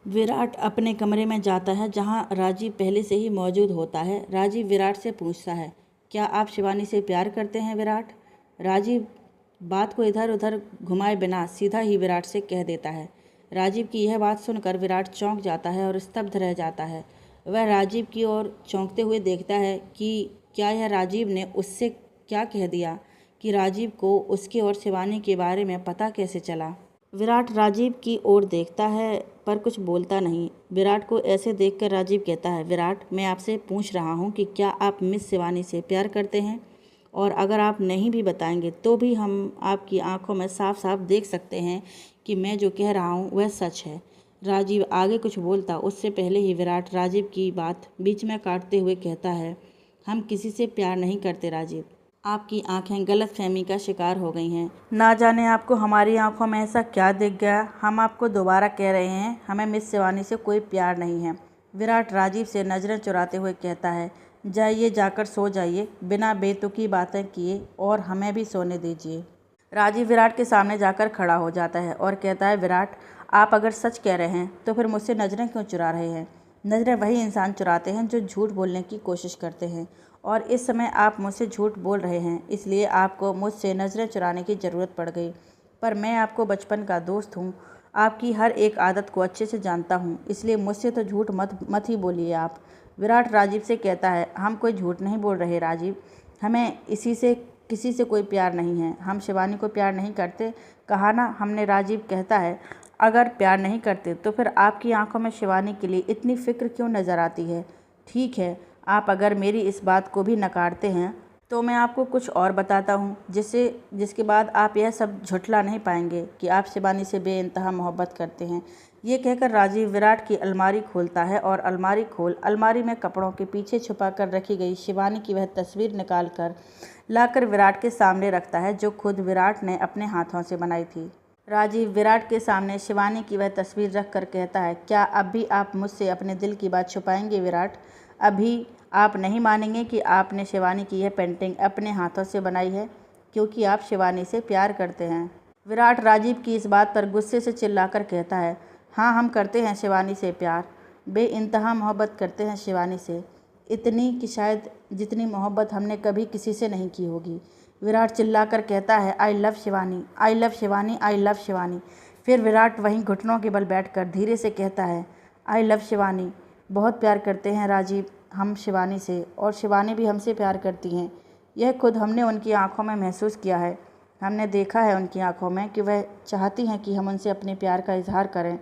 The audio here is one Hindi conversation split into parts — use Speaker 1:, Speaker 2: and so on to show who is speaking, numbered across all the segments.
Speaker 1: विराट अपने कमरे में जाता है जहां राजीव पहले से ही मौजूद होता है। राजीव विराट से पूछता है, क्या आप शिवानी से प्यार करते हैं विराट? राजीव बात को इधर उधर घुमाए बिना सीधा ही विराट से कह देता है। राजीव की यह बात सुनकर विराट चौंक जाता है और स्तब्ध रह जाता है। वह राजीव की ओर चौंकते हुए देखता है कि क्या यह राजीव ने उससे क्या कह दिया कि राजीव को उसके और शिवानी के बारे में पता कैसे चला। विराट राजीव की ओर देखता है पर कुछ बोलता नहीं। विराट को ऐसे देखकर राजीव कहता है, विराट, मैं आपसे पूछ रहा हूँ कि क्या आप मिस शिवानी से प्यार करते हैं? और अगर आप नहीं भी बताएंगे तो भी हम आपकी आंखों में साफ साफ देख सकते हैं कि मैं जो कह रहा हूँ वह सच है। राजीव आगे कुछ बोलता उससे पहले ही विराट राजीव की बात बीच में काटते हुए कहता है, हम किसी से प्यार नहीं करते राजीव। आपकी आंखें गलतफहमी का शिकार हो गई हैं। ना जाने आपको हमारी आंखों में ऐसा क्या दिख गया। हम आपको दोबारा कह रहे हैं, हमें मिस शिवानी से कोई प्यार नहीं है। विराट राजीव से नज़रें चुराते हुए कहता है, जाइए, जाकर सो जाइए, बिना बेतुकी बातें किए, और हमें भी सोने दीजिए। राजीव विराट के सामने जाकर खड़ा हो जाता है और कहता है, विराट, आप अगर सच कह रहे हैं तो फिर मुझसे नज़रें क्यों चुरा रहे हैं? नज़रें वही इंसान चुराते हैं जो झूठ बोलने की कोशिश करते हैं, और इस समय आप मुझसे झूठ बोल रहे हैं, इसलिए आपको मुझसे नज़रें चुराने की ज़रूरत पड़ गई। पर मैं आपको बचपन का दोस्त हूँ, आपकी हर एक आदत को अच्छे से जानता हूँ, इसलिए मुझसे तो झूठ मत ही बोलिए आप। विराट राजीव से कहता है, हम कोई झूठ नहीं बोल रहे राजीव, हमें किसी से कोई प्यार नहीं है, हम शिवानी को प्यार नहीं करते, कहा ना हमने। राजीव कहता है, अगर प्यार नहीं करते तो फिर आपकी आंखों में शिवानी के लिए इतनी फ़िक्र क्यों नज़र आती है? ठीक है, आप अगर मेरी इस बात को भी नकारते हैं तो मैं आपको कुछ और बताता हूँ जिसके बाद आप यह सब झुठला नहीं पाएंगे कि आप शिवानी से बेइंतहा मोहब्बत करते हैं। ये कहकर राजीव विराट की अलमारी खोलता है और अलमारी में कपड़ों के पीछे छुपा कर रखी गई शिवानी की वह तस्वीर निकाल कर लाकर विराट के सामने रखता है, जो खुद विराट ने अपने हाथों से बनाई थी। राजीव विराट के सामने शिवानी की वह तस्वीर रख कर कहता है, क्या अब भी आप मुझसे अपने दिल की बात छुपाएंगे विराट? अभी आप नहीं मानेंगे कि आपने शिवानी की यह पेंटिंग अपने हाथों से बनाई है क्योंकि आप शिवानी से प्यार करते हैं। विराट राजीव की इस बात पर गुस्से से चिल्लाकर कहता है, हाँ, हम करते हैं शिवानी से प्यार, बेइंतहा मोहब्बत करते हैं शिवानी से, इतनी कि शायद जितनी मोहब्बत हमने कभी किसी से नहीं की होगी। विराट चिल्लाकर कहता है, I love Shivani, I love Shivani, I love Shivani. फिर विराट वहीं घुटनों के बल बैठकर धीरे से कहता है, आई लव शिवानी, बहुत प्यार करते हैं राजीव हम शिवानी से, और शिवानी भी हमसे प्यार करती हैं। यह खुद हमने उनकी आंखों में महसूस किया है। हमने देखा है उनकी आंखों में कि वह चाहती हैं कि हम उनसे अपने प्यार का इजहार करें,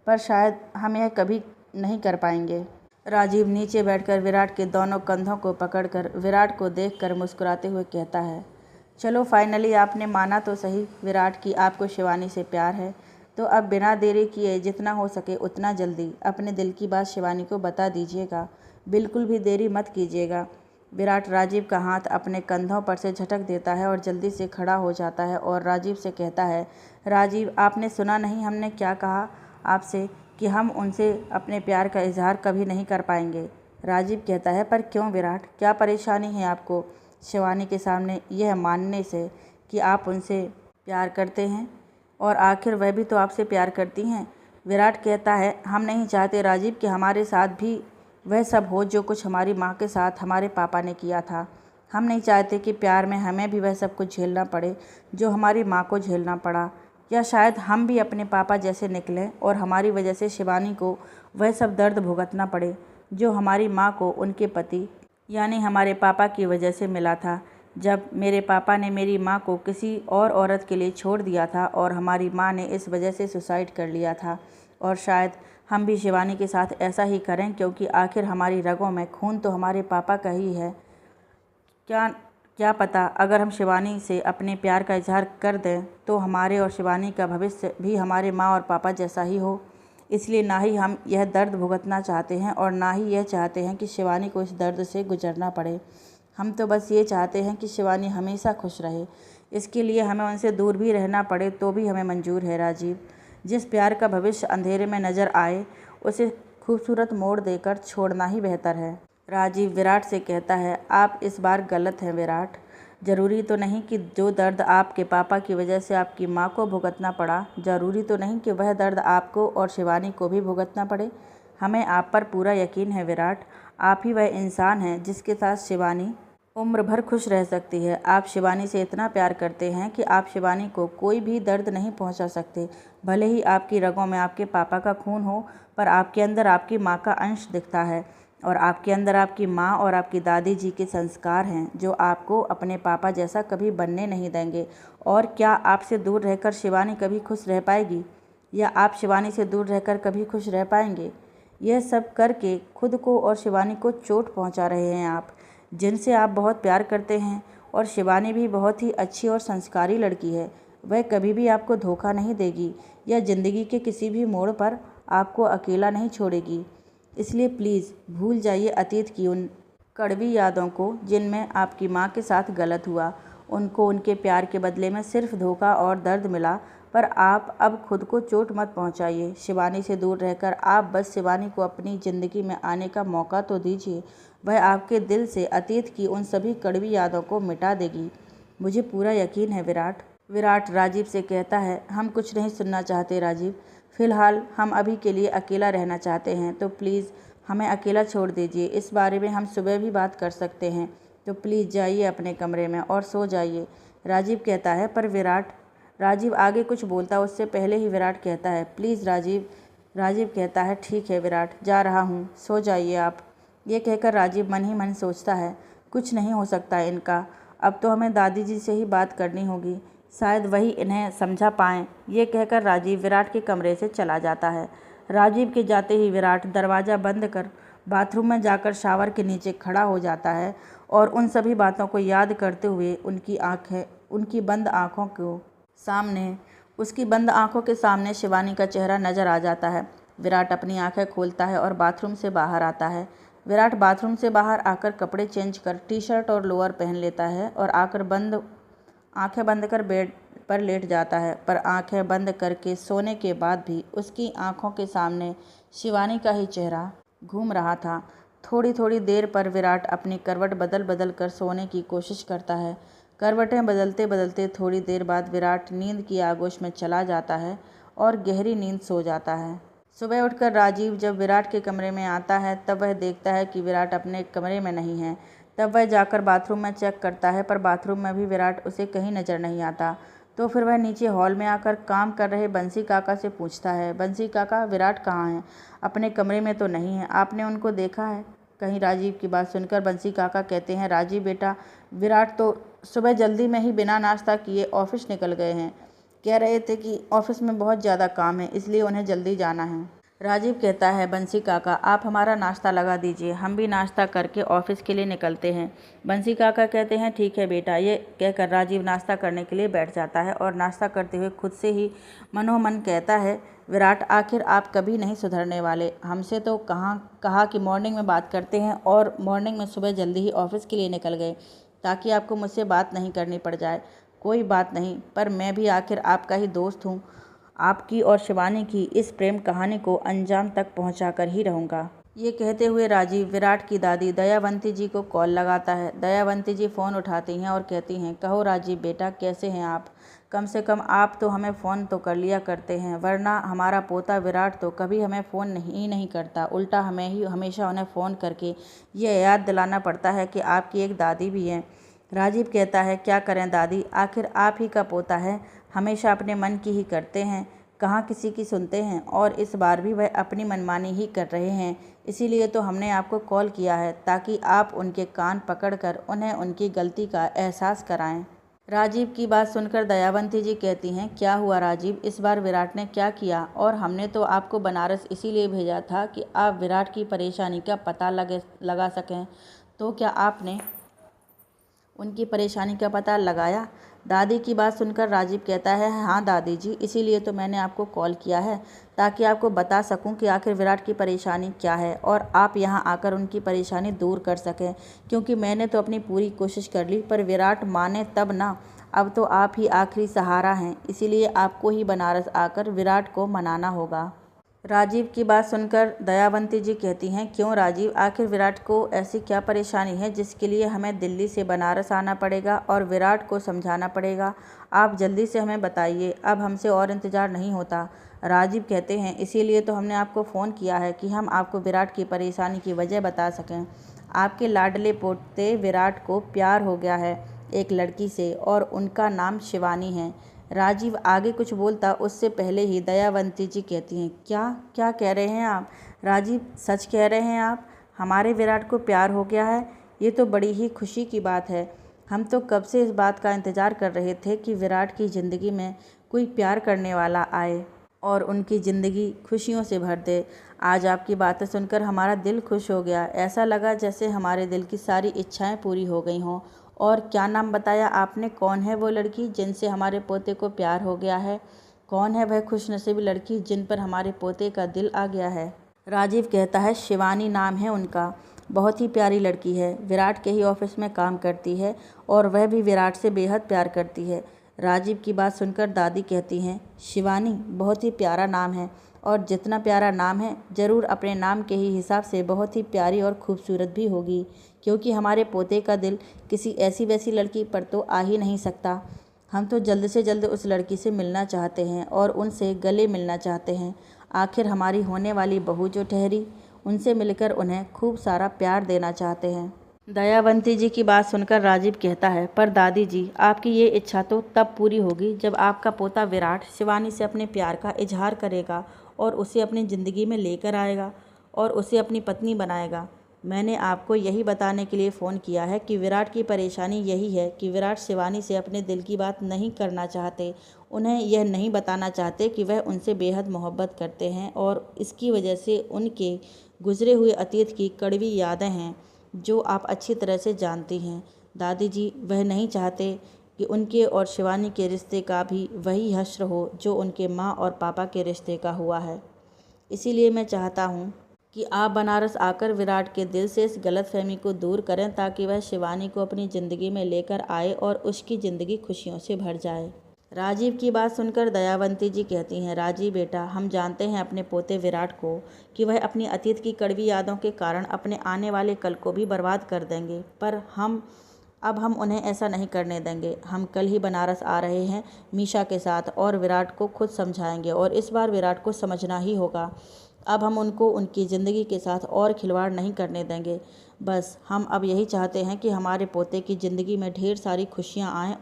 Speaker 1: पर शायद हम यह कभी नहीं कर पाएंगे। राजीव नीचे बैठकर विराट के दोनों कंधों को पकड़कर विराट को देखकर मुस्कुराते हुए कहता है, चलो, फाइनली आपने माना तो सही विराट कि आपको शिवानी से प्यार है। तो अब बिना देरी किए जितना हो सके उतना जल्दी अपने दिल की बात शिवानी को बता दीजिएगा, बिल्कुल भी देरी मत कीजिएगा। विराट राजीव का हाथ अपने कंधों पर से झटक देता है और जल्दी से खड़ा हो जाता है और राजीव से कहता है, राजीव, आपने सुना नहीं हमने क्या कहा आपसे कि हम उनसे अपने प्यार का इजहार कभी नहीं कर पाएंगे। राजीव कहता है, पर क्यों विराट, क्या परेशानी है आपको शिवानी के सामने यह मानने से कि आप उनसे प्यार करते हैं, और आखिर वह भी तो आपसे प्यार करती हैं। विराट कहता है, हम नहीं चाहते राजीव कि हमारे साथ भी वह सब हो जो कुछ हमारी माँ के साथ हमारे पापा ने किया था। हम नहीं चाहते कि प्यार में हमें भी वह सब कुछ झेलना पड़े जो हमारी माँ को झेलना पड़ा, या शायद हम भी अपने पापा जैसे निकलें और हमारी वजह से शिवानी को वह सब दर्द भुगतना पड़े जो हमारी माँ को उनके पति यानी हमारे पापा की वजह से मिला था, जब मेरे पापा ने मेरी माँ को किसी और औरत के लिए छोड़ दिया था और हमारी माँ ने इस वजह से सुसाइड कर लिया था। और शायद हम भी शिवानी के साथ ऐसा ही करें, क्योंकि आखिर हमारी रगों में खून तो हमारे पापा का ही है। क्या क्या पता अगर हम शिवानी से अपने प्यार का इजहार कर दें तो हमारे और शिवानी का भविष्य भी हमारे माँ और पापा जैसा ही हो। इसलिए ना ही हम यह दर्द भुगतना चाहते हैं और ना ही यह चाहते हैं कि शिवानी को इस दर्द से गुजरना पड़े। हम तो बस ये चाहते हैं कि शिवानी हमेशा खुश रहे। इसके लिए हमें उनसे दूर भी रहना पड़े तो भी हमें मंजूर है राजीव। जिस प्यार का भविष्य अंधेरे में नज़र आए उसे खूबसूरत मोड़ देकर छोड़ना ही बेहतर है। राजीव विराट से कहता है, आप इस बार गलत हैं विराट। ज़रूरी तो नहीं कि जो दर्द आपके पापा की वजह से आपकी माँ को भुगतना पड़ा, ज़रूरी तो नहीं कि वह दर्द आपको और शिवानी को भी भुगतना पड़े। हमें आप पर पूरा यकीन है विराट। आप ही वह इंसान हैं जिसके साथ शिवानी उम्र भर खुश रह सकती है। आप शिवानी से इतना प्यार करते हैं कि आप शिवानी को कोई भी दर्द नहीं पहुंचा सकते। भले ही आपकी रगों में आपके पापा का खून हो, पर आपके अंदर आपकी माँ का अंश दिखता है और आपके अंदर आपकी माँ और आपकी दादी जी के संस्कार हैं जो आपको अपने पापा जैसा कभी बनने नहीं देंगे। और क्या आपसे दूर रहकर शिवानी कभी खुश रह पाएगी, या आप शिवानी से दूर रहकर कभी खुश रह पाएंगे? यह सब करके खुद को और शिवानी को चोट पहुंचा रहे हैं आप, जिनसे आप बहुत प्यार करते हैं। और शिवानी भी बहुत ही अच्छी और संस्कारी लड़की है। वह कभी भी आपको धोखा नहीं देगी या ज़िंदगी के किसी भी मोड़ पर आपको अकेला नहीं छोड़ेगी। इसलिए प्लीज़ भूल जाइए अतीत की उन कड़वी यादों को जिनमें आपकी माँ के साथ गलत हुआ। उनको उनके प्यार के बदले में सिर्फ धोखा और दर्द मिला, पर आप अब खुद को चोट मत पहुंचाइए। शिवानी से दूर रहकर आप बस शिवानी को अपनी ज़िंदगी में आने का मौका तो दीजिए। वह आपके दिल से अतीत की उन सभी कड़वी यादों को मिटा देगी, मुझे पूरा यकीन है विराट। विराट राजीव से कहता है, हम कुछ नहीं सुनना चाहते राजीव। फ़िलहाल हम अभी के लिए अकेला रहना चाहते हैं, तो प्लीज़ हमें अकेला छोड़ दीजिए। इस बारे में हम सुबह भी बात कर सकते हैं, तो प्लीज़ जाइए अपने कमरे में और सो जाइए। राजीव कहता है, पर विराट। राजीव आगे कुछ बोलता उससे पहले ही विराट कहता है, प्लीज़ राजीव। राजीव कहता है, ठीक है विराट, जा रहा हूँ, सो जाइए आप। ये कहकर राजीव मन ही मन सोचता है, कुछ नहीं हो सकता इनका। अब तो हमें दादी जी से ही बात करनी होगी, शायद वही इन्हें समझा पाएँ। ये कहकर राजीव विराट के कमरे से चला जाता है। राजीव के जाते ही विराट दरवाज़ा बंद कर बाथरूम में जाकर शावर के नीचे खड़ा हो जाता है और उन सभी बातों को याद करते हुए उसकी बंद आँखों के सामने शिवानी का चेहरा नज़र आ जाता है। विराट अपनी आंखें खोलता है और बाथरूम से बाहर आता है। विराट बाथरूम से बाहर आकर कपड़े चेंज कर टी-शर्ट और लोअर पहन लेता है और आकर आंखें बंद कर बेड पर लेट जाता है। पर आंखें बंद करके सोने के बाद भी उसकी आंखों के सामने शिवानी का ही चेहरा घूम रहा था। थोड़ी थोड़ी देर पर विराट अपनी करवट बदल बदल कर सोने की कोशिश करता है। करवटें बदलते बदलते थोड़ी देर बाद विराट नींद की आगोश में चला जाता है और गहरी नींद सो जाता है। सुबह उठकर राजीव जब विराट के कमरे में आता है तब वह देखता है कि विराट अपने कमरे में नहीं है। तब वह जाकर बाथरूम में चेक करता है, पर बाथरूम में भी विराट उसे कहीं नज़र नहीं आता। तो फिर वह नीचे हॉल में आकर काम कर रहे बंसी काका से पूछता है, बंसी काका, विराट कहाँ हैं? अपने कमरे में तो नहीं है, आपने उनको देखा है कहीं? राजीव की बात सुनकर बंसी काका कहते हैं, राजीव बेटा, विराट तो सुबह जल्दी में ही बिना नाश्ता किए ऑफिस निकल गए हैं। कह रहे थे कि ऑफिस में बहुत ज़्यादा काम है, इसलिए उन्हें जल्दी जाना है। राजीव कहता है, बंसी काका, आप हमारा नाश्ता लगा दीजिए, हम भी नाश्ता करके ऑफिस के लिए निकलते हैं। बंसी काका कहते हैं, ठीक है बेटा। ये कहकर राजीव नाश्ता करने के लिए बैठ जाता है और नाश्ता करते हुए खुद से ही मनोमन कहता है, विराट, आखिर आप कभी नहीं सुधरने वाले। हमसे तो कहा कि मॉर्निंग में बात करते हैं और मॉर्निंग में सुबह जल्दी ही ऑफिस के लिए निकल गए ताकि आपको मुझसे बात नहीं करनी पड़ जाए। कोई बात नहीं, पर मैं भी आखिर आपका ही दोस्त हूँ। आपकी और शिवानी की इस प्रेम कहानी को अंजाम तक पहुंचा कर ही रहूँगा। ये कहते हुए राजीव विराट की दादी दयावंती जी को कॉल लगाता है। दयावंती जी फ़ोन उठाती हैं और कहती हैं, कहो राजीव बेटा, कैसे हैं आप? कम से कम आप तो हमें फ़ोन तो कर लिया करते हैं, वरना हमारा पोता विराट तो कभी हमें फ़ोन नहीं करता। उल्टा हमें ही हमेशा उन्हें फ़ोन करके ये याद दिलाना पड़ता है कि आपकी एक दादी भी हैं। राजीव कहता है, क्या करें दादी, आखिर आप ही का पोता है, हमेशा अपने मन की ही करते हैं, कहाँ किसी की सुनते हैं। और इस बार भी वह अपनी मनमानी ही कर रहे हैं। इसीलिए तो हमने आपको कॉल किया है ताकि आप उनके कान पकड़कर उन्हें उनकी गलती का एहसास कराएं। राजीव की बात सुनकर दयावंती जी कहती हैं, क्या हुआ राजीव, इस बार विराट ने क्या किया? और हमने तो आपको बनारस इसीलिए भेजा था कि आप विराट की परेशानी का पता लगा सकें, तो क्या आपने उनकी परेशानी का पता लगाया? दादी की बात सुनकर राजीव कहता है, हाँ दादी जी, इसीलिए तो मैंने आपको कॉल किया है ताकि आपको बता सकूं कि आखिर विराट की परेशानी क्या है और आप यहां आकर उनकी परेशानी दूर कर सकें। क्योंकि मैंने तो अपनी पूरी कोशिश कर ली, पर विराट माने तब ना। अब तो आप ही आखिरी सहारा हैं, इसीलिए आपको ही बनारस आकर विराट को मनाना होगा। राजीव की बात सुनकर दयावंती जी कहती हैं, क्यों राजीव, आखिर विराट को ऐसी क्या परेशानी है जिसके लिए हमें दिल्ली से बनारस आना पड़ेगा और विराट को समझाना पड़ेगा? आप जल्दी से हमें बताइए, अब हमसे और इंतज़ार नहीं होता। राजीव कहते हैं, इसीलिए तो हमने आपको फ़ोन किया है कि हम आपको विराट की परेशानी की वजह बता सकें। आपके लाडले पोते विराट को प्यार हो गया है एक लड़की से और उनका नाम शिवानी है। राजीव आगे कुछ बोलता उससे पहले ही दयावंती जी कहती हैं, क्या क्या कह रहे हैं आप? राजीव, सच कह रहे हैं आप? हमारे विराट को प्यार हो गया है? ये तो बड़ी ही खुशी की बात है। हम तो कब से इस बात का इंतज़ार कर रहे थे कि विराट की ज़िंदगी में कोई प्यार करने वाला आए और उनकी ज़िंदगी खुशियों से भर दे। आज आपकी बातें सुनकर हमारा दिल खुश हो गया। ऐसा लगा जैसे हमारे दिल की सारी इच्छाएं पूरी हो गई हों। और क्या नाम बताया आपने? कौन है वो लड़की जिनसे हमारे पोते को प्यार हो गया है? कौन है वह खुशनसीब लड़की जिन पर हमारे पोते का दिल आ गया है? राजीव कहता है, शिवानी नाम है उनका। बहुत ही प्यारी लड़की है, विराट के ही ऑफिस में काम करती है और वह भी विराट से बेहद प्यार करती है। राजीव की बात सुनकर दादी कहती हैं, शिवानी बहुत ही प्यारा नाम है और जितना प्यारा नाम है ज़रूर अपने नाम के ही हिसाब से बहुत ही प्यारी और खूबसूरत भी होगी, क्योंकि हमारे पोते का दिल किसी ऐसी वैसी लड़की पर तो आ ही नहीं सकता। हम तो जल्द से जल्द उस लड़की से मिलना चाहते हैं और उनसे गले मिलना चाहते हैं। आखिर हमारी होने वाली बहू जो ठहरी, उनसे मिलकर उन्हें खूब सारा प्यार देना चाहते हैं। दयावंती जी की बात सुनकर राजीव कहता है, पर दादी जी, आपकी ये इच्छा तो तब पूरी होगी जब आपका पोता विराट शिवानी से अपने प्यार का इजहार करेगा और उसे अपनी ज़िंदगी में लेकर आएगा और उसे अपनी पत्नी बनाएगा। मैंने आपको यही बताने के लिए फ़ोन किया है कि विराट की परेशानी यही है कि विराट शिवानी से अपने दिल की बात नहीं करना चाहते। उन्हें यह नहीं बताना चाहते कि वह उनसे बेहद मोहब्बत करते हैं और इसकी वजह से उनके गुजरे हुए अतीत की कड़वी यादें हैं जो आप अच्छी तरह से जानती हैं। दादी जी, वह नहीं चाहते कि उनके और शिवानी के रिश्ते का भी वही हश्र हो जो उनके माँ और पापा के रिश्ते का हुआ है। इसीलिए मैं चाहता हूँ कि आप बनारस आकर विराट के दिल से इस गलतफहमी को दूर करें ताकि वह शिवानी को अपनी ज़िंदगी में लेकर आए और उसकी ज़िंदगी खुशियों से भर जाए। राजीव की बात सुनकर दयावंती जी कहती हैं, राजीव बेटा, हम जानते हैं अपने पोते विराट को कि वह अपनी अतीत की कड़वी यादों के कारण अपने आने वाले कल को भी बर्बाद कर देंगे, पर हम उन्हें ऐसा नहीं करने देंगे। हम कल ही बनारस आ रहे हैं मीशा के साथ और विराट को खुद समझाएंगे और इस बार विराट को समझना ही होगा। अब हम उनको उनकी ज़िंदगी के साथ और खिलवाड़ नहीं करने देंगे। बस हम अब यही चाहते हैं कि हमारे पोते की ज़िंदगी में ढेर सारी खुशियाँ आएँ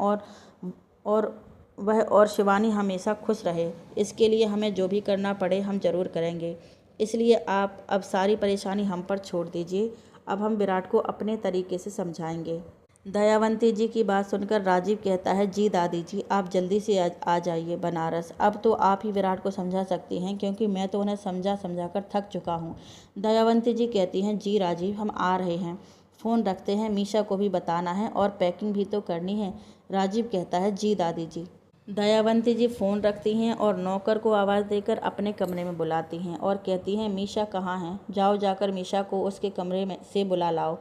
Speaker 1: और वह और शिवानी हमेशा खुश रहे। इसके लिए हमें जो भी करना पड़े हम ज़रूर करेंगे। इसलिए आप अब सारी परेशानी हम पर छोड़ दीजिए। अब हम विराट को अपने तरीके से समझाएंगे। दयावंती जी की बात सुनकर राजीव कहता है, जी दादी जी, आप जल्दी से आ जाइए बनारस। अब तो आप ही विराट को समझा सकती हैं क्योंकि मैं तो उन्हें समझा कर थक चुका हूँ। दयावंती जी कहती हैं, जी राजीव, हम आ रहे हैं। फ़ोन रखते हैं, मीशा को भी बताना है और पैकिंग भी तो करनी है। राजीव कहता है, जी दादी जी। दयावंती जी फ़ोन रखती हैं और नौकर को आवाज़ देकर अपने कमरे में बुलाती हैं और कहती हैं, मीशा कहाँ हैं? जाओ जाकर मीशा को उसके कमरे में से बुला लाओ।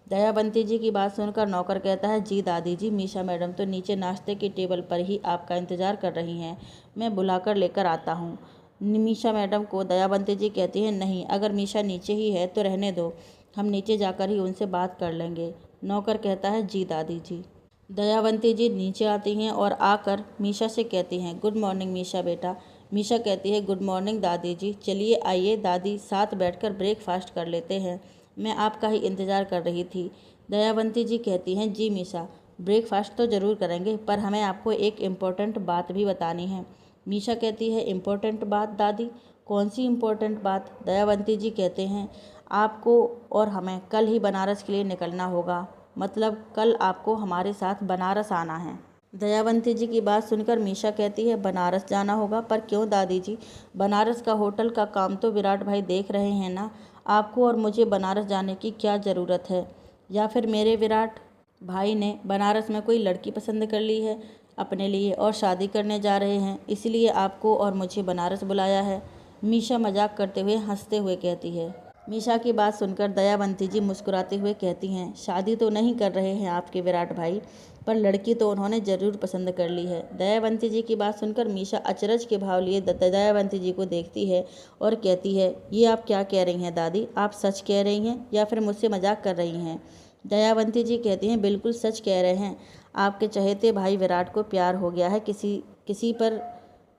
Speaker 1: दयावंती जी की बात सुनकर नौकर कहता है, जी दादी जी, मीशा मैडम तो नीचे नाश्ते की टेबल पर ही आपका इंतज़ार कर रही हैं। मैं बुलाकर लेकर आता हूँ। मीशा मैडम को दयावंती जी कहती हैं, नहीं, अगर मीशा नीचे ही है तो रहने दो, हम नीचे जाकर ही उनसे बात कर लेंगे। नौकर कहता है, जी दादी जी। दयावंती जी नीचे आती हैं और आकर मीशा से कहती हैं, गुड मॉर्निंग मीशा बेटा। मीशा कहती है, गुड मॉर्निंग दादी जी। चलिए आइए दादी, साथ बैठकर ब्रेकफास्ट कर लेते हैं। मैं आपका ही इंतज़ार कर रही थी। दयावंती जी कहती हैं, जी मीशा, ब्रेकफास्ट तो ज़रूर करेंगे, पर हमें आपको एक इम्पोर्टेंट बात भी बतानी है। मीशा कहती है, इम्पोर्टेंट बात दादी? कौन सी इम्पोर्टेंट बात? दयावंती जी कहते हैं, आपको और हमें कल ही बनारस के लिए निकलना होगा। मतलब कल आपको हमारे साथ बनारस आना है। दयावंती जी की बात सुनकर मीशा कहती है, बनारस जाना होगा? पर क्यों दादी जी? बनारस का होटल का काम तो विराट भाई देख रहे हैं ना। आपको और मुझे बनारस जाने की क्या ज़रूरत है? या फिर मेरे विराट भाई ने बनारस में कोई लड़की पसंद कर ली है अपने लिए और शादी करने जा रहे हैं, इसलिए आपको और मुझे बनारस बुलाया है? मीशा मजाक करते हुए हंसते हुए कहती है। मीशा की बात सुनकर दयावंती जी मुस्कुराते हुए कहती हैं, शादी तो नहीं कर रहे हैं आपके विराट भाई, पर लड़की तो उन्होंने ज़रूर पसंद कर ली है। दयावंती जी की बात सुनकर मीशा अचरज के भाव लिए दयावंती जी को देखती है और कहती है, ये आप क्या कह रही हैं दादी? आप सच कह रही हैं या फिर मुझसे मजाक कर रही हैं? दयावंती जी कहती हैं, बिल्कुल सच कह रहे हैं। आपके चहेते भाई विराट को प्यार हो गया है। किसी पर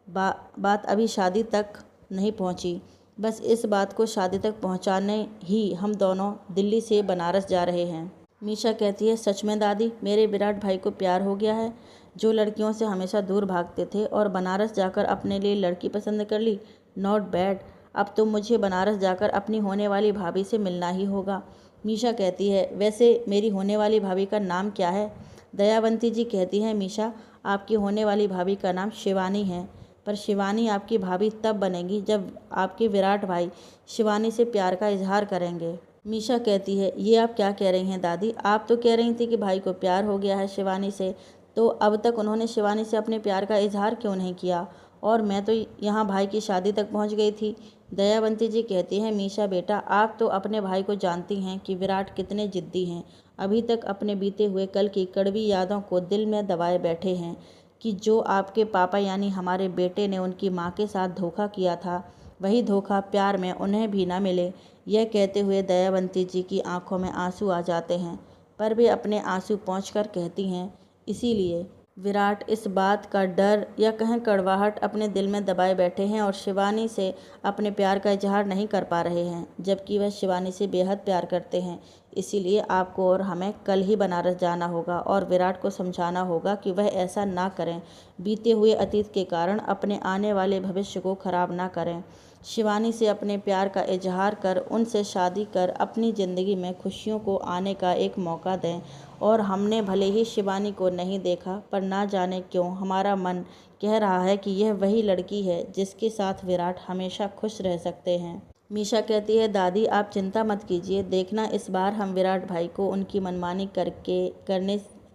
Speaker 1: बात अभी शादी तक नहीं पहुंची। बस इस बात को शादी तक पहुंचाने ही हम दोनों दिल्ली से बनारस जा रहे हैं। मीशा कहती है, सच में दादी, मेरे विराट भाई को प्यार हो गया है? जो लड़कियों से हमेशा दूर भागते थे और बनारस जाकर अपने लिए लड़की पसंद कर ली। Not bad. अब तो मुझे बनारस जाकर अपनी होने वाली भाभी से मिलना ही होगा। मीशा कहती है, वैसे मेरी होने वाली भाभी का नाम क्या है? दयावंती जी कहती हैं, मीशा, आपकी होने वाली भाभी का नाम शिवानी है। पर शिवानी आपकी भाभी तब बनेगी जब आपके विराट भाई शिवानी से प्यार का इजहार करेंगे। मीशा कहती है, ये आप क्या कह रही हैं दादी? आप तो कह रही थी कि भाई को प्यार हो गया है शिवानी से, तो अब तक उन्होंने शिवानी से अपने प्यार का इजहार क्यों नहीं किया? और मैं तो यहाँ भाई की शादी तक पहुँच गई थी। दयावंती जी कहती हैं, मीशा बेटा, आप तो अपने भाई को जानती हैं कि विराट कितने जिद्दी हैं। अभी तक अपने बीते हुए कल की कड़वी यादों को दिल में दबाए बैठे हैं कि जो आपके पापा यानी हमारे बेटे ने उनकी माँ के साथ धोखा किया था, वही धोखा प्यार में उन्हें भी न मिले। यह कहते हुए दयावंती जी की आंखों में आंसू आ जाते हैं, पर वे अपने आंसू पोंछकर कहती हैं, इसीलिए विराट इस बात का डर या कहें कड़वाहट अपने दिल में दबाए बैठे हैं और शिवानी से अपने प्यार का इजहार नहीं कर पा रहे हैं, जबकि वह शिवानी से बेहद प्यार करते हैं। इसीलिए आपको और हमें कल ही बनारस जाना होगा और विराट को समझाना होगा कि वह ऐसा ना करें। बीते हुए अतीत के कारण अपने आने वाले भविष्य को खराब ना करें। शिवानी से अपने प्यार का इजहार कर उनसे शादी कर अपनी ज़िंदगी में खुशियों को आने का एक मौका दें। और हमने भले ही शिवानी को नहीं देखा, पर ना जाने क्यों हमारा मन कह रहा है कि यह वही लड़की है जिसके साथ विराट हमेशा खुश रह सकते हैं। मीशा कहती है, दादी आप चिंता मत कीजिए, देखना इस बार हम विराट भाई को उनकी मनमानी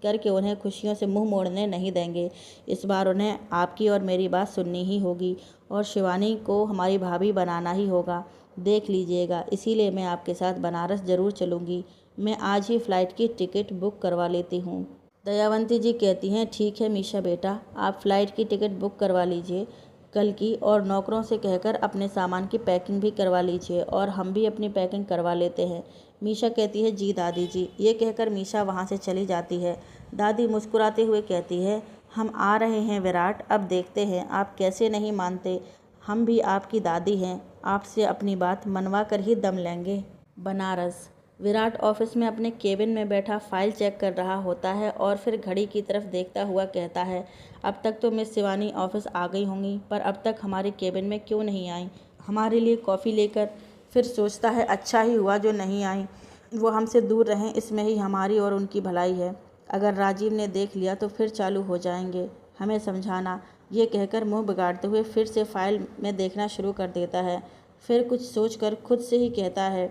Speaker 1: करके उन्हें खुशियों से मुंह मोड़ने नहीं देंगे। इस बार उन्हें आपकी और मेरी बात सुननी ही होगी और शिवानी को हमारी भाभी बनाना ही होगा। देख लीजिएगा, इसीलिए मैं आपके साथ बनारस ज़रूर चलूँगी। मैं आज ही फ़्लाइट की टिकट बुक करवा लेती हूँ। दयावंती जी कहती हैं, ठीक है मीशा बेटा, आप फ़्लाइट की टिकट बुक करवा लीजिए कल की, और नौकरों से कहकर अपने सामान की पैकिंग भी करवा लीजिए और हम भी अपनी पैकिंग करवा लेते हैं। मीशा कहती है, जी दादी जी। ये कहकर मीशा वहाँ से चली जाती है। दादी मुस्कुराते हुए कहती है, हम आ रहे हैं विराट, अब देखते हैं आप कैसे नहीं मानते। हम भी आपकी दादी हैं, आपसे अपनी बात मनवा कर ही दम लेंगे। बनारस। विराट ऑफिस में अपने केबिन में बैठा फाइल चेक कर रहा होता है और फिर घड़ी की तरफ देखता हुआ कहता है, अब तक तो मिस शिवानी ऑफिस आ गई होंगी, पर अब तक हमारे केबिन में क्यों नहीं आई हमारे लिए कॉफ़ी लेकर। फिर सोचता है, अच्छा ही हुआ जो नहीं आई, वो हमसे दूर रहें, इसमें ही हमारी और उनकी भलाई है। अगर राजीव ने देख लिया तो फिर चालू हो जाएंगे हमें समझाना। ये कहकर मुंह बिगाड़ते हुए फिर से फाइल में देखना शुरू कर देता है। फिर कुछ सोचकर खुद से ही कहता है,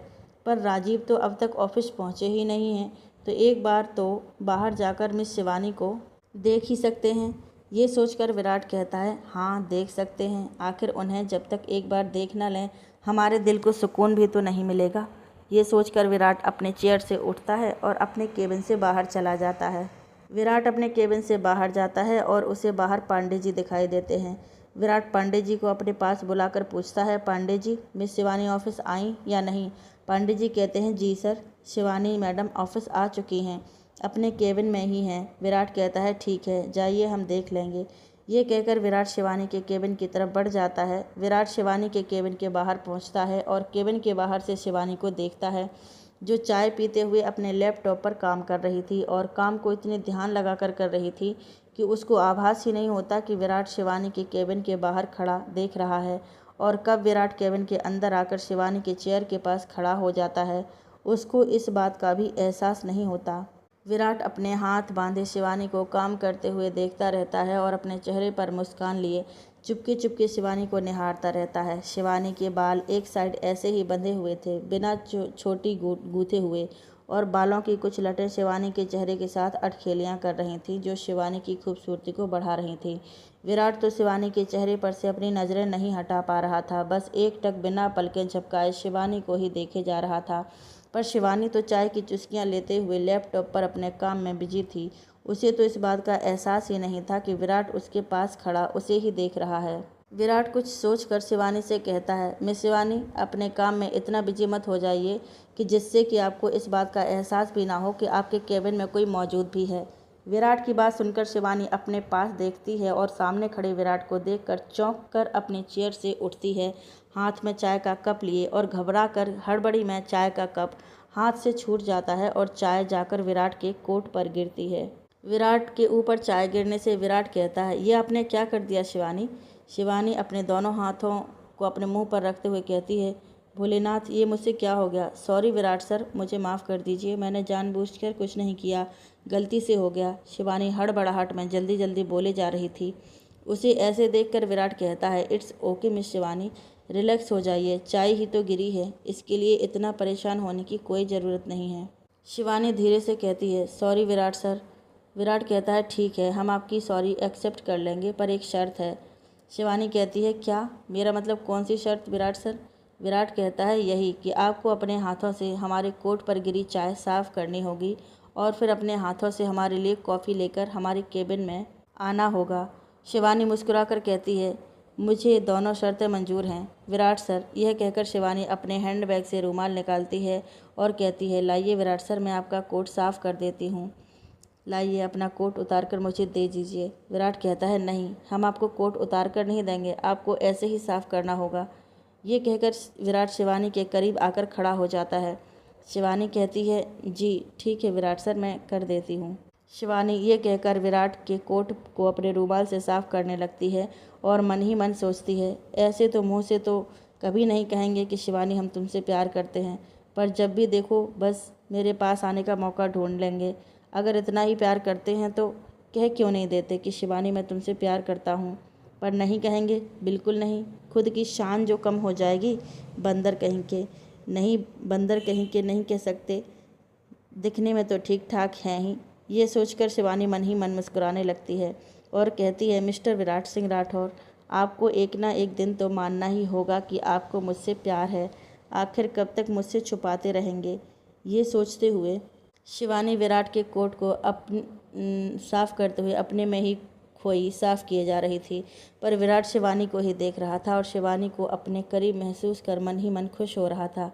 Speaker 1: पर राजीव तो अब तक ऑफिस पहुंचे ही नहीं हैं, तो एक बार तो बाहर जाकर मिस शिवानी को देख ही सकते हैं। ये सोचकर विराट कहता है, हाँ देख सकते हैं, आखिर उन्हें जब तक एक बार देख न लें हमारे दिल को सुकून भी तो नहीं मिलेगा। ये सोचकर विराट अपने चेयर से उठता है और अपने केबिन से बाहर चला जाता है। विराट अपने केबिन से बाहर जाता है और उसे बाहर पांडे जी दिखाई देते हैं। विराट पांडे जी को अपने पास बुलाकर पूछता है, पांडे जी, मिस शिवानी ऑफिस आई या नहीं? पांडे जी कहते हैं, जी सर, शिवानी मैडम ऑफिस आ चुकी हैं, अपने केबिन में ही हैं। विराट कहता है, ठीक है, जाइए हम देख लेंगे। ये कहकर विराट शिवानी के केबिन की तरफ बढ़ जाता है। विराट शिवानी के केबिन के बाहर पहुंचता है और केबिन के बाहर से शिवानी को देखता है, जो चाय पीते हुए अपने लैपटॉप पर काम कर रही थी और काम को इतने ध्यान लगाकर कर रही थी कि उसको आभास ही नहीं होता कि विराट शिवानी के केबिन के बाहर खड़ा देख रहा है। और कब विराट केबिन के अंदर आकर शिवानी के चेयर के पास खड़ा हो जाता है, उसको इस बात का भी एहसास नहीं होता। विराट अपने हाथ बांधे शिवानी को काम करते हुए देखता रहता है और अपने चेहरे पर मुस्कान लिए चुपके चुपके शिवानी को निहारता रहता है। शिवानी के बाल एक साइड ऐसे ही बंधे हुए थे, बिना छोटी गूंथे हुए, और बालों की कुछ लटें शिवानी के चेहरे के साथ अटखेलियाँ कर रही थीं, जो शिवानी की खूबसूरती को बढ़ा रही थीं। विराट तो शिवानी के चेहरे पर से अपनी नज़रें नहीं हटा पा रहा था, बस एकटक बिना पलकें झपकाए शिवानी को ही देखे जा रहा था। पर शिवानी तो चाय की चुस्कियां लेते हुए लैपटॉप पर अपने काम में बिजी थी। उसे तो इस बात का एहसास ही नहीं था कि विराट उसके पास खड़ा उसे ही देख रहा है। विराट कुछ सोचकर शिवानी से कहता है, मिस शिवानी, अपने काम में इतना बिजी मत हो जाइए कि जिससे कि आपको इस बात का एहसास भी ना हो कि आपके केबिन में कोई मौजूद भी है। विराट की बात सुनकर शिवानी अपने पास देखती है और सामने खड़े विराट को देखकर चौंक कर अपनी चेयर से उठती है, हाथ में चाय का कप लिए, और घबरा कर हड़बड़ी में चाय का कप हाथ से छूट जाता है और चाय जाकर विराट के कोट पर गिरती है। विराट के ऊपर चाय गिरने से विराट कहता है, ये आपने क्या कर दिया शिवानी? शिवानी अपने दोनों हाथों को अपने मुंह पर रखते हुए कहती है, भोलेनाथ, ये मुझसे क्या हो गया? सॉरी विराट सर, मुझे माफ़ कर दीजिए, मैंने जानबूझकर कुछ नहीं किया, गलती से हो गया। शिवानी हड़बड़ाहट में जल्दी जल्दी बोले जा रही थी। उसे ऐसे देखकर विराट कहता है, it's okay miss Shivani, relax हो जाइए, चाय ही तो गिरी है, इसके लिए इतना परेशान होने की कोई ज़रूरत नहीं है। शिवानी धीरे से कहती है, सॉरी विराट सर। विराट कहता है, ठीक है, हम आपकी सॉरी एक्सेप्ट कर लेंगे, पर एक शर्त है। शिवानी कहती है, क्या? मेरा मतलब कौन सी शर्त विराट सर? विराट कहता है, यही कि आपको अपने हाथों से हमारे कोट पर गिरी चाय साफ़ करनी होगी और फिर अपने हाथों से हमारे लिए कॉफ़ी लेकर हमारे केबिन में आना होगा। शिवानी मुस्कुराकर कहती है, मुझे दोनों शर्तें मंजूर हैं विराट सर। यह कहकर शिवानी अपने हैंडबैग से रुमाल निकालती है और कहती है, लाइए विराट सर, मैं आपका कोट साफ़ कर देती हूँ। लाइए, अपना कोट उतार कर मुझे दे दीजिए। विराट कहता है, नहीं, हम आपको कोट उतार कर नहीं देंगे, आपको ऐसे ही साफ़ करना होगा। ये कहकर विराट शिवानी के करीब आकर खड़ा हो जाता है। शिवानी कहती है, जी ठीक है विराट सर, मैं कर देती हूँ। शिवानी ये कहकर विराट के कोट को अपने रुमाल से साफ़ करने लगती है और मन ही मन सोचती है, ऐसे तो मुँह से तो कभी नहीं कहेंगे कि शिवानी हम तुमसे प्यार करते हैं, पर जब भी देखो बस मेरे पास आने का मौका ढूंढ लेंगे। अगर इतना ही प्यार करते हैं तो कह क्यों नहीं देते कि शिवानी मैं तुमसे प्यार करता हूँ? पर नहीं कहेंगे, बिल्कुल नहीं। खुद की शान जो कम हो जाएगी। बंदर कहीं के नहीं, बंदर कहीं के नहीं कह सकते, दिखने में तो ठीक ठाक हैं ही। ये सोचकर शिवानी मन ही मन मुस्कुराने लगती है और कहती है, मिस्टर विराट सिंह राठौर, आपको एक ना एक दिन तो मानना ही होगा कि आपको मुझसे प्यार है। आखिर कब तक मुझसे छुपाते रहेंगे? ये सोचते हुए शिवानी विराट के कोट को साफ़ करते हुए अपने में ही खोई साफ़ किए जा रही थी, पर विराट शिवानी को ही देख रहा था और शिवानी को अपने करीब महसूस कर मन ही मन खुश हो रहा था,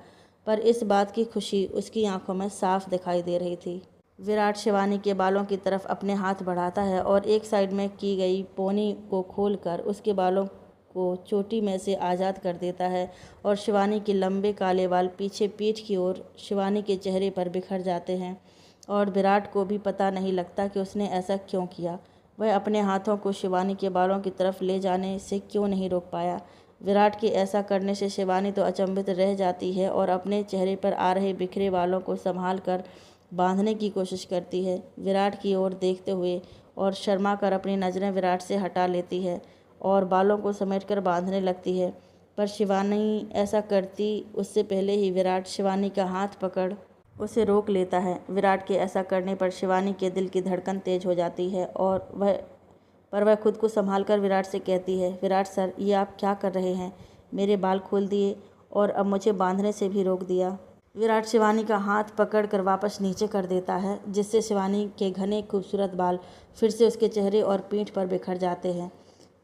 Speaker 1: पर इस बात की खुशी उसकी आंखों में साफ दिखाई दे रही थी। विराट शिवानी के बालों की तरफ अपने हाथ बढ़ाता है और एक साइड में की गई पोनी को खोलकर उसके बालों को चोटी में से आज़ाद कर देता है और शिवानी के लंबे काले बाल पीछे पीठ की ओर शिवानी के चेहरे पर बिखर जाते हैं और विराट को भी पता नहीं लगता कि उसने ऐसा क्यों किया। वह अपने हाथों को शिवानी के बालों की तरफ ले जाने से क्यों नहीं रोक पाया। विराट के ऐसा करने से शिवानी तो अचंभित रह जाती है और अपने चेहरे पर आ रहे बिखरे बालों को संभाल कर बांधने की कोशिश करती है, विराट की ओर देखते हुए, और शर्मा कर अपनी नज़रें विराट से हटा लेती है और बालों को समेटकर बांधने लगती है। पर शिवानी ऐसा करती उससे पहले ही विराट शिवानी का हाथ पकड़ उसे रोक लेता है। विराट के ऐसा करने पर शिवानी के दिल की धड़कन तेज हो जाती है और वह खुद को संभाल कर विराट से कहती है, विराट सर, ये आप क्या कर रहे हैं? मेरे बाल खोल दिए और अब मुझे बांधने से भी रोक दिया। विराट शिवानी का हाथ पकड़ कर वापस नीचे कर देता है, जिससे शिवानी के घने खूबसूरत बाल फिर से उसके चेहरे और पीठ पर बिखर जाते हैं।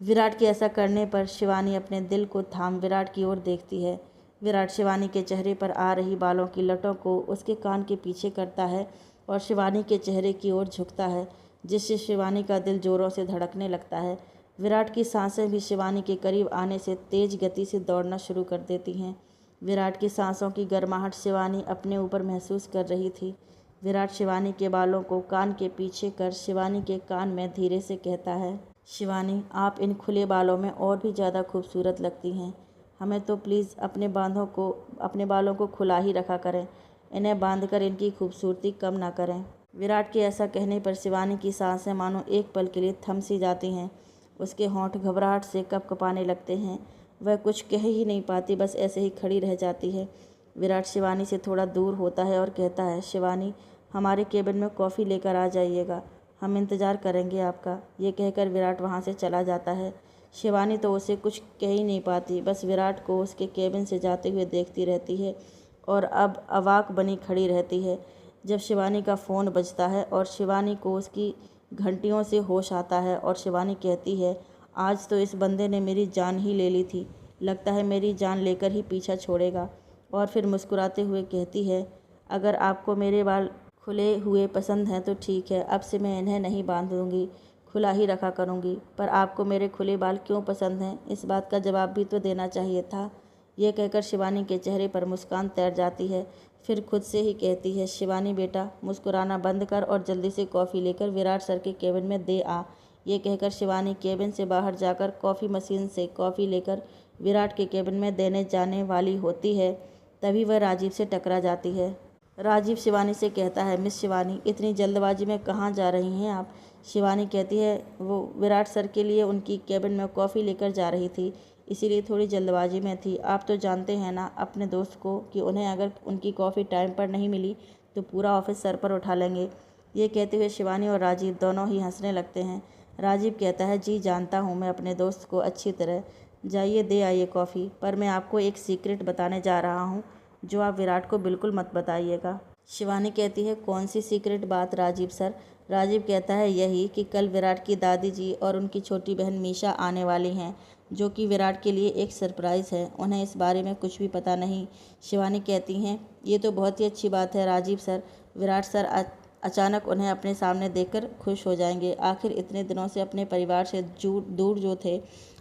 Speaker 1: विराट के ऐसा करने पर शिवानी अपने दिल को थाम विराट की ओर देखती है। विराट शिवानी के चेहरे पर आ रही बालों की लटों को उसके कान के पीछे करता है और शिवानी के चेहरे की ओर झुकता है, जिससे शिवानी का दिल जोरों से धड़कने लगता है। विराट की सांसें भी शिवानी के करीब आने से तेज गति से दौड़ना शुरू कर देती हैं। विराट की सांसों की गर्माहट शिवानी अपने ऊपर महसूस कर रही थी। विराट शिवानी के बालों को कान के पीछे कर शिवानी के कान में धीरे से कहता है, शिवानी, आप इन खुले बालों में और भी ज़्यादा खूबसूरत लगती हैं। हमें तो प्लीज़ अपने बालों को खुला ही रखा करें, इन्हें बांधकर इनकी खूबसूरती कम ना करें। विराट के ऐसा कहने पर शिवानी की सांसें मानो एक पल के लिए थम सी जाती हैं। उसके होंठ घबराहट से कँपकँपाने लगते हैं। वह कुछ कह ही नहीं पाती, बस ऐसे ही खड़ी रह जाती है। विराट शिवानी से थोड़ा दूर होता है और कहता है, शिवानी, हमारे केबिन में कॉफ़ी लेकर आ जाइएगा, हम इंतज़ार करेंगे आपका। ये कहकर विराट वहाँ से चला जाता है। शिवानी तो उसे कुछ कह ही नहीं पाती, बस विराट को उसके केबिन से जाते हुए देखती रहती है और अब अवाक बनी खड़ी रहती है। जब शिवानी का फ़ोन बजता है और शिवानी को उसकी घंटियों से होश आता है और शिवानी कहती है, आज तो इस बंदे ने मेरी जान ही ले ली थी, लगता है मेरी जान लेकर ही पीछा छोड़ेगा। और फिर मुस्कुराते हुए कहती है, अगर आपको मेरे बाल खुले हुए पसंद हैं तो ठीक है, अब से मैं इन्हें नहीं बांधूंगी, खुला ही रखा करूंगी। पर आपको मेरे खुले बाल क्यों पसंद हैं, इस बात का जवाब भी तो देना चाहिए था। ये कहकर शिवानी के चेहरे पर मुस्कान तैर जाती है। फिर खुद से ही कहती है, शिवानी बेटा, मुस्कुराना बंद कर और जल्दी से कॉफ़ी लेकर विराट सर के केबिन में दे आ। ये कहकर शिवानी केबिन से बाहर जाकर कॉफ़ी मशीन से कॉफ़ी लेकर विराट के केबिन में देने जाने वाली होती है। तभी वह राजीव से टकरा जाती है। राजीव शिवानी से कहता है, मिस शिवानी, इतनी जल्दबाजी में कहाँ जा रही हैं आप? शिवानी कहती है, वो विराट सर के लिए उनकी केबिन में कॉफ़ी लेकर जा रही थी, इसीलिए थोड़ी जल्दबाजी में थी। आप तो जानते हैं ना अपने दोस्त को कि उन्हें अगर उनकी कॉफ़ी टाइम पर नहीं मिली तो पूरा ऑफिस सर पर उठा लेंगे। ये कहते हुए शिवानी और राजीव दोनों ही हंसने लगते हैं। राजीव कहता है, जी जानता हूँ मैं अपने दोस्त को अच्छी तरह, जाइए दे आइए कॉफ़ी, पर मैं आपको एक सीक्रेट बताने जा रहा हूँ जो आप विराट को बिल्कुल मत बताइएगा। शिवानी कहती है, कौन सी सीक्रेट बात राजीव सर? राजीव कहता है, यही कि कल विराट की दादी जी और उनकी छोटी बहन मीशा आने वाली हैं, जो कि विराट के लिए एक सरप्राइज़ है। उन्हें इस बारे में कुछ भी पता नहीं। शिवानी कहती हैं, ये तो बहुत ही अच्छी बात है राजीव सर, विराट सर अचानक उन्हें अपने सामने देखकर खुश हो जाएंगे। आखिर इतने दिनों से अपने परिवार से दूर जो थे।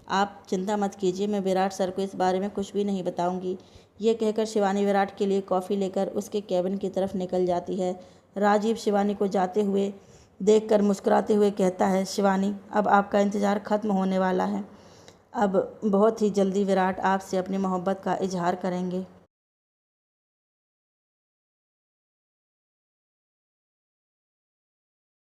Speaker 1: आप चिंता मत कीजिए, मैं विराट सर को इस बारे में कुछ भी नहीं बताऊंगी। ये कहकर शिवानी विराट के लिए कॉफ़ी लेकर उसके केबिन की तरफ निकल जाती है। राजीव शिवानी को जाते हुए देखकर मुस्कुराते हुए कहता है, शिवानी, अब आपका इंतज़ार ख़त्म होने वाला है। अब बहुत ही जल्दी विराट आपसे अपनी मोहब्बत का इजहार करेंगे।